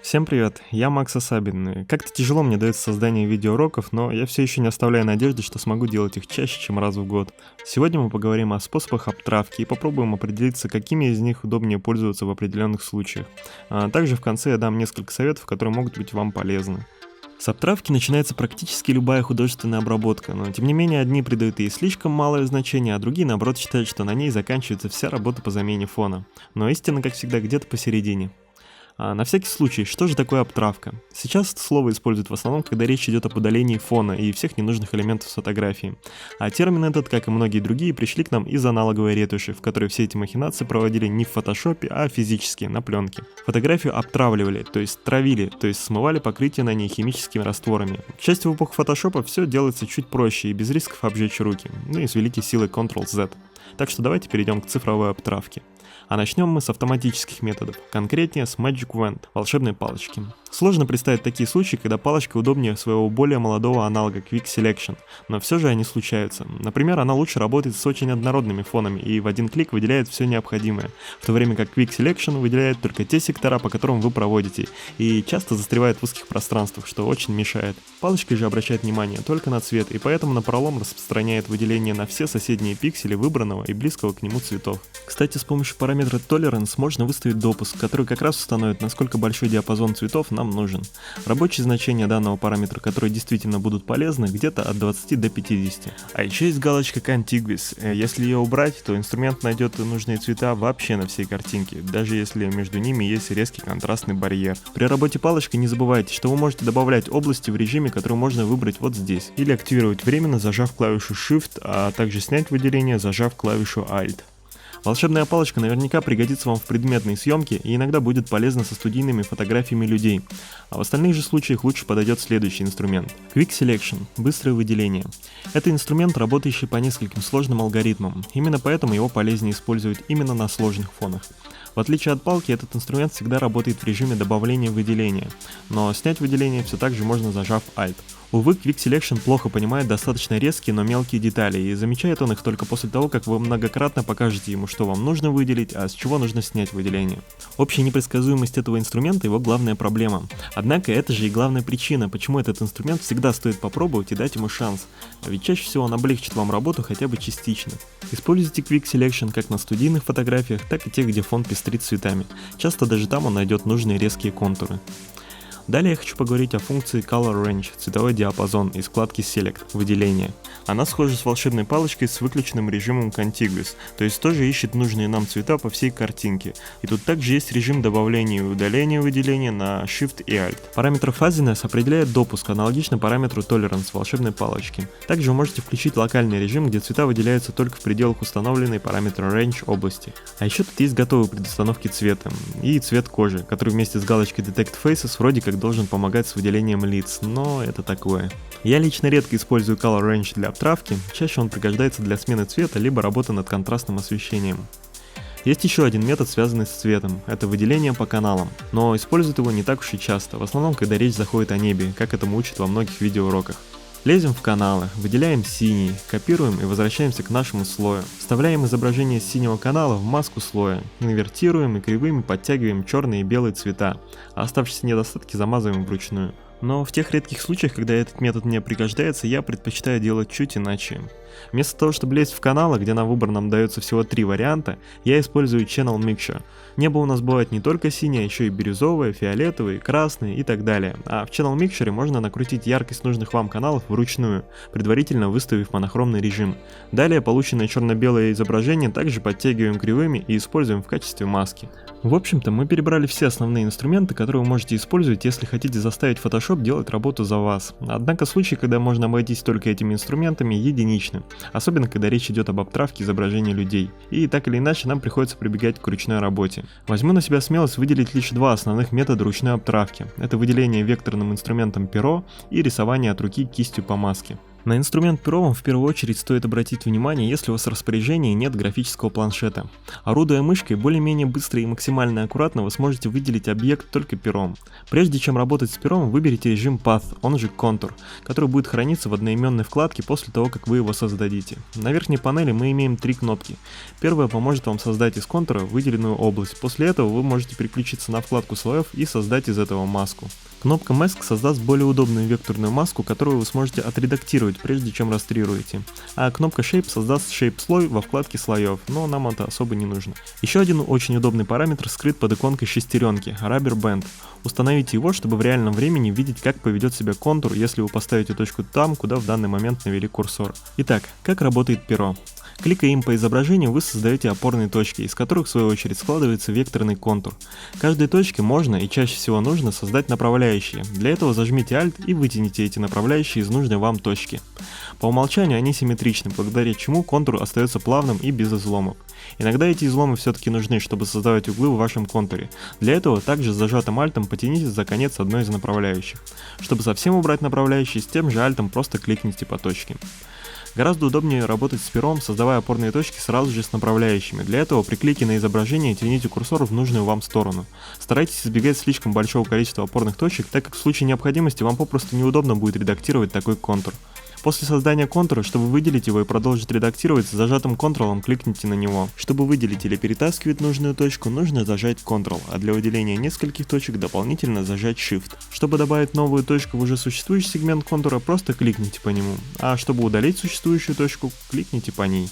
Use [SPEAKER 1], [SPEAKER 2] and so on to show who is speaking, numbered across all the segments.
[SPEAKER 1] Всем привет, я Макс Асабин. Как-то тяжело мне дается создание видеоуроков, но я все еще не оставляю надежды, что смогу делать их чаще, чем раз в год. Сегодня мы поговорим о способах обтравки и попробуем определиться, какими из них удобнее пользоваться в определенных случаях. Также в конце я дам несколько советов, которые могут быть вам полезны. С обтравки начинается практически любая художественная обработка, но тем не менее одни придают ей слишком малое значение, а другие наоборот считают, что на ней заканчивается вся работа по замене фона. Но истина, как всегда, где-то посередине. На всякий случай, что же такое обтравка? Сейчас это слово используют в основном, когда речь идет об удалении фона и всех ненужных элементов с фотографии. А термин этот, как и многие другие, пришли к нам из аналоговой ретуши, в которой все эти махинации проводили не в фотошопе, а физически, на пленке. Фотографию обтравливали, то есть травили, то есть смывали покрытие на ней химическими растворами. К счастью, в эпоху фотошопа все делается чуть проще и без рисков обжечь руки, и с великой силой Ctrl-Z. Так что давайте перейдем к цифровой обтравке. А начнем мы с автоматических методов, конкретнее с Magic Wand, волшебной палочки. Сложно представить такие случаи, когда палочка удобнее своего более молодого аналога Quick Selection, но все же они случаются. Например, она лучше работает с очень однородными фонами и в один клик выделяет все необходимое, в то время как Quick Selection выделяет только те сектора, по которым вы проводите, и часто застревает в узких пространствах, что очень мешает. Палочка же обращает внимание только на цвет, и поэтому напролом распространяет выделение на все соседние пиксели выбранного и близкого к нему цветов. Кстати, с помощью параметра Tolerance можно выставить допуск, который как раз установит, насколько большой диапазон цветов нам нужен. Рабочие значения данного параметра, которые действительно будут полезны, где-то от 20 до 50. А еще есть галочка Contiguous. Если ее убрать, то инструмент найдет нужные цвета вообще на всей картинке, даже если между ними есть резкий контрастный барьер. При работе палочкой не забывайте, что вы можете добавлять области в режиме, который можно выбрать вот здесь, или активировать временно, зажав клавишу Shift, а также снять выделение, зажав клавишу Alt. Волшебная палочка наверняка пригодится вам в предметной съемке и иногда будет полезна со студийными фотографиями людей. А в остальных же случаях лучше подойдет следующий инструмент. Quick Selection – быстрое выделение. Это инструмент, работающий по нескольким сложным алгоритмам. Именно поэтому его полезнее использовать именно на сложных фонах. В отличие от палки, этот инструмент всегда работает в режиме добавления выделения, но снять выделение все так же можно, зажав Alt. Увы, Quick Selection плохо понимает достаточно резкие, но мелкие детали, и замечает он их только после того, как вы многократно покажете ему, что вам нужно выделить, а с чего нужно снять выделение. Общая непредсказуемость этого инструмента – его главная проблема. Однако это же и главная причина, почему этот инструмент всегда стоит попробовать и дать ему шанс, а ведь чаще всего он облегчит вам работу хотя бы частично. Используйте Quick Selection как на студийных фотографиях, так и тех, где фон пестрит цветами. Часто даже там он найдет нужные резкие контуры. Далее я хочу поговорить о функции Color Range, цветовой диапазон из вкладки Select, выделение. Она схожа с волшебной палочкой с выключенным режимом Contiguous, то есть тоже ищет нужные нам цвета по всей картинке. И тут также есть режим добавления и удаления выделения на Shift и Alt. Параметр Fuzziness определяет допуск, аналогично параметру Tolerance волшебной палочки. Также вы можете включить локальный режим, где цвета выделяются только в пределах установленной параметра Range области. А еще тут есть готовые предустановки цвета и цвет кожи, который вместе с галочкой Detect Faces вроде как должен помогать с выделением лиц, но это такое. Я лично редко использую Color Range для обтравки, чаще он пригождается для смены цвета либо работы над контрастным освещением. Есть еще один метод, связанный с цветом, это выделение по каналам, но используют его не так уж и часто, в основном когда речь заходит о небе, как этому учат во многих видеоуроках. Лезем в каналы, выделяем синий, копируем и возвращаемся к нашему слою. Вставляем изображение синего канала в маску слоя, инвертируем и кривыми подтягиваем черные и белые цвета, а оставшиеся недостатки замазываем вручную. Но в тех редких случаях, когда этот метод мне пригождается, я предпочитаю делать чуть иначе. Вместо того, чтобы лезть в каналы, где на выбор нам дается всего 3 варианта, я использую Channel Mixture. Небо у нас бывает не только синее, еще и бирюзовое, фиолетовое, красное и так далее. А в Channel Mixture можно накрутить яркость нужных вам каналов вручную, предварительно выставив монохромный режим. Далее полученное черно-белое изображение также подтягиваем кривыми и используем в качестве маски. В общем-то, мы перебрали все основные инструменты, которые вы можете использовать, если хотите заставить Photoshop делать работу за вас. Однако случаи, когда можно обойтись только этими инструментами, единичны. Особенно, когда речь идет об обтравке изображений людей. И так или иначе нам приходится прибегать к ручной работе. Возьму на себя смелость выделить лишь 2 основных метода ручной обтравки. Это выделение векторным инструментом перо и рисование от руки кистью по маске. На инструмент перо вам в первую очередь стоит обратить внимание, если у вас в распоряжении нет графического планшета. Орудуя мышкой, более-менее быстро и максимально аккуратно вы сможете выделить объект только пером. Прежде чем работать с пером, выберите режим Path, он же контур, который будет храниться в одноименной вкладке после того, как вы его создадите. На верхней панели мы имеем 3 кнопки. Первая поможет вам создать из контура выделенную область. После этого вы можете переключиться на вкладку слоев и создать из этого маску. Кнопка Mask создаст более удобную векторную маску, которую вы сможете отредактировать, прежде чем растрируете. А кнопка Shape создаст Shape слой во вкладке слоев, но нам это особо не нужно. Еще один очень удобный параметр скрыт под иконкой шестеренки – Rubber Band. Установите его, чтобы в реальном времени видеть, как поведет себя контур, если вы поставите точку там, куда в данный момент навели курсор. Итак, как работает перо? Кликая им по изображению, вы создаете опорные точки, из которых в свою очередь складывается векторный контур. Каждой точке можно и чаще всего нужно создать направляющие. Для этого зажмите Alt и вытяните эти направляющие из нужной вам точки. По умолчанию они симметричны, благодаря чему контур остается плавным и без изломов. Иногда эти изломы все-таки нужны, чтобы создавать углы в вашем контуре. Для этого также с зажатым альтом потяните за конец одной из направляющих. Чтобы совсем убрать направляющие, с тем же альтом просто кликните по точке. Гораздо удобнее работать с пером, создавая опорные точки сразу же с направляющими. Для этого при клике на изображение тяните курсор в нужную вам сторону. Старайтесь избегать слишком большого количества опорных точек, так как в случае необходимости вам попросту неудобно будет редактировать такой контур. После создания контура, чтобы выделить его и продолжить редактировать, с зажатым Ctrl кликните на него. Чтобы выделить или перетаскивать нужную точку, нужно зажать Ctrl, а для выделения нескольких точек дополнительно зажать Shift. Чтобы добавить новую точку в уже существующий сегмент контура, просто кликните по нему, а чтобы удалить существующую точку, кликните по ней.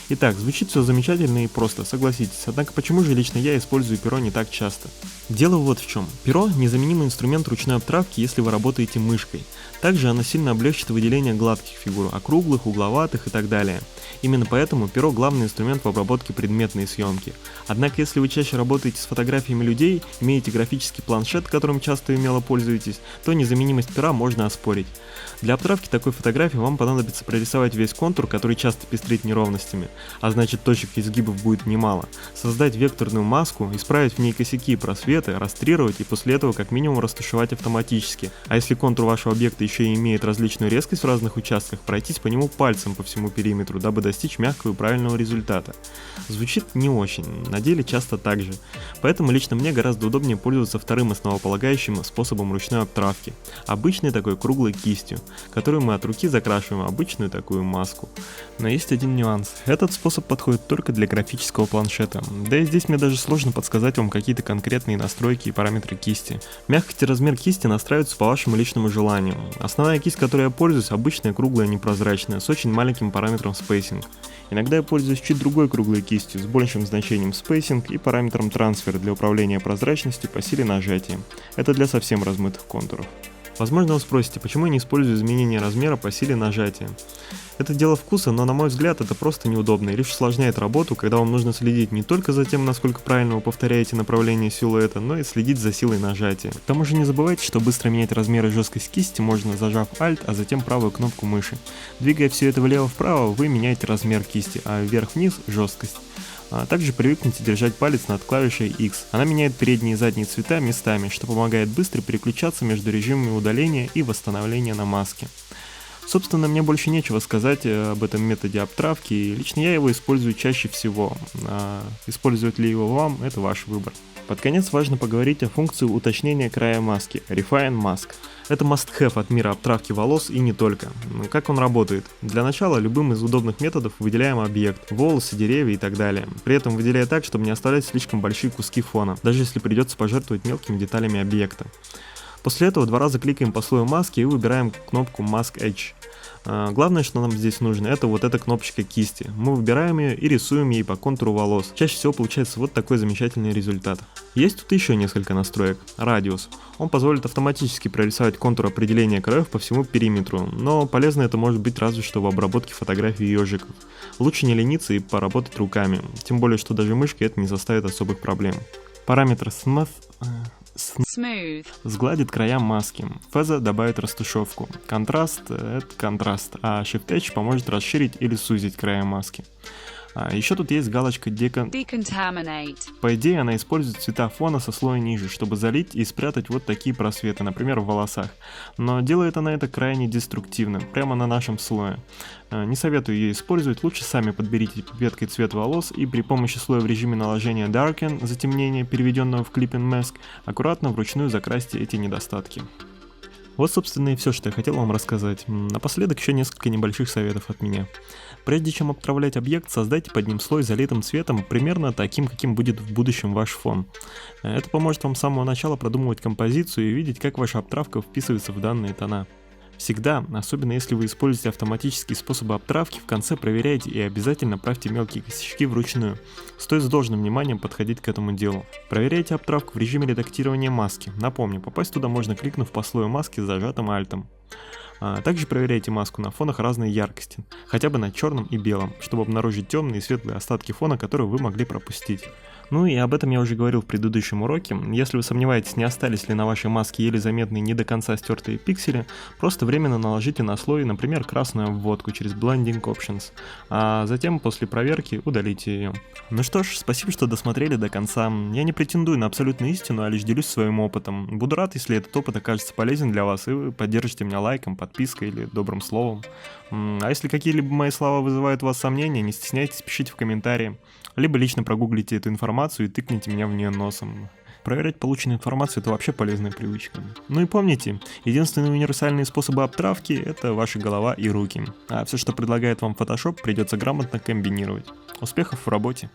[SPEAKER 1] Итак, звучит все замечательно и просто, согласитесь, однако почему же лично я использую перо не так часто? Дело вот в чем. Перо – незаменимый инструмент ручной обтравки, если вы работаете мышкой. Также оно сильно облегчит выделение гладких фигур, округлых, угловатых и так далее. Именно поэтому перо – главный инструмент в обработке предметной съемки. Однако, если вы чаще работаете с фотографиями людей, имеете графический планшет, которым часто и умело пользуетесь, то незаменимость пера можно оспорить. Для обтравки такой фотографии вам понадобится прорисовать весь контур, который часто пестрит неровностями, а значит точек и изгибов будет немало, создать векторную маску, исправить в ней косяки и просветы, растрировать и после этого как минимум растушевать автоматически. А если контур вашего объекта еще и имеет различную резкость в разных участках, пройтись по нему пальцем по всему периметру, дабы достичь мягкого и правильного результата. Звучит не очень, на деле часто так же. Поэтому лично мне гораздо удобнее пользоваться вторым основополагающим способом ручной обтравки. Обычной такой круглой кистью, которую мы от руки закрашиваем обычную такую маску. Но есть один нюанс. Этот способ подходит только для графического планшета. Да и здесь мне даже сложно подсказать вам какие-то конкретные настройки и параметры кисти. Мягкость и размер кисти настраиваются по вашему личному желанию. Основная кисть, которой я пользуюсь, обычная круглая непрозрачная, с очень маленьким параметром спейсинг. Иногда я пользуюсь чуть другой круглой кистью с большим значением спейсинг и параметром трансфер для управления прозрачностью по силе нажатия. Это для совсем размытых контуров. Возможно, вы спросите, почему я не использую изменение размера по силе нажатия. Это дело вкуса, но на мой взгляд это просто неудобно и лишь усложняет работу, когда вам нужно следить не только за тем, насколько правильно вы повторяете направление силуэта, но и следить за силой нажатия. К тому же не забывайте, что быстро менять размер и жесткость кисти можно, зажав Alt, а затем правую кнопку мыши. Двигая все это влево-вправо, вы меняете размер кисти, а вверх-вниз – жесткость. Также привыкните держать палец над клавишей X. Она меняет передние и задние цвета местами, что помогает быстро переключаться между режимами удаления и восстановления на маске. Собственно, мне больше нечего сказать об этом методе обтравки, и лично я его использую чаще всего. Использует ли его вам, это ваш выбор. Под конец важно поговорить о функции уточнения края маски – Refine Mask. Это must-have от мира обтравки волос и не только. Как он работает? Для начала любым из удобных методов выделяем объект, волосы, деревья и так далее. При этом выделяя так, чтобы не оставлять слишком большие куски фона, даже если придется пожертвовать мелкими деталями объекта. После этого 2 раза кликаем по слою маски и выбираем кнопку Mask Edge. Главное, что нам здесь нужно, это вот эта кнопочка кисти. Мы выбираем ее и рисуем ей по контуру волос. Чаще всего получается вот такой замечательный результат. Есть тут еще несколько настроек. Радиус. Он позволит автоматически прорисовать контур определения краев по всему периметру, но полезно это может быть разве что в обработке фотографий ежиков. Лучше не лениться и поработать руками, тем более, что даже мышкой это не составит особых проблем. Параметр Smooth сгладит края маски. Feather добавит растушевку. Контраст — это контраст, а Shift Edge поможет расширить или сузить края маски. Еще тут есть галочка
[SPEAKER 2] Decontaminate.
[SPEAKER 1] По идее, она использует цвета фона со слоя ниже, чтобы залить и спрятать вот такие просветы, например, в волосах. Но делает она это крайне деструктивно, прямо на нашем слое. Не советую ее использовать, лучше сами подберите пипеткой цвет волос и при помощи слоя в режиме наложения Darken, затемнения, переведенного в Clipping Mask, аккуратно вручную закрасьте эти недостатки. Вот, собственно, и все, что я хотел вам рассказать. Напоследок еще несколько небольших советов от меня. Прежде чем обтравлять объект, создайте под ним слой залитым цветом, примерно таким, каким будет в будущем ваш фон. Это поможет вам с самого начала продумывать композицию и видеть, как ваша обтравка вписывается в данные тона. Всегда, особенно если вы используете автоматические способы обтравки, в конце проверяйте и обязательно правьте мелкие косячки вручную. Стоит с должным вниманием подходить к этому делу. Проверяйте обтравку в режиме редактирования маски. Напомню, попасть туда можно, кликнув по слою маски с зажатым альтом. Также проверяйте маску на фонах разной яркости, хотя бы на черном и белом, чтобы обнаружить темные и светлые остатки фона, которые вы могли пропустить. Ну и об этом я уже говорил в предыдущем уроке. Если вы сомневаетесь, не остались ли на вашей маске еле заметные не до конца стертые пиксели, просто временно наложите на слой, например, красную обводку через Blending Options, а затем после проверки удалите ее. Ну что ж, спасибо, что досмотрели до конца. Я не претендую на абсолютную истину, а лишь делюсь своим опытом. Буду рад, если этот опыт окажется полезен для вас, и вы поддержите меня лайком, подпиской или добрым словом. А если какие-либо мои слова вызывают у вас сомнения, не стесняйтесь, пишите в комментарии. Либо лично прогуглите эту информацию и тыкните меня в нее носом. Проверять полученную информацию — это вообще полезная привычка. Ну и помните, единственные универсальные способы обтравки — это ваша голова и руки. А все, что предлагает вам Photoshop, придется грамотно комбинировать. Успехов в работе!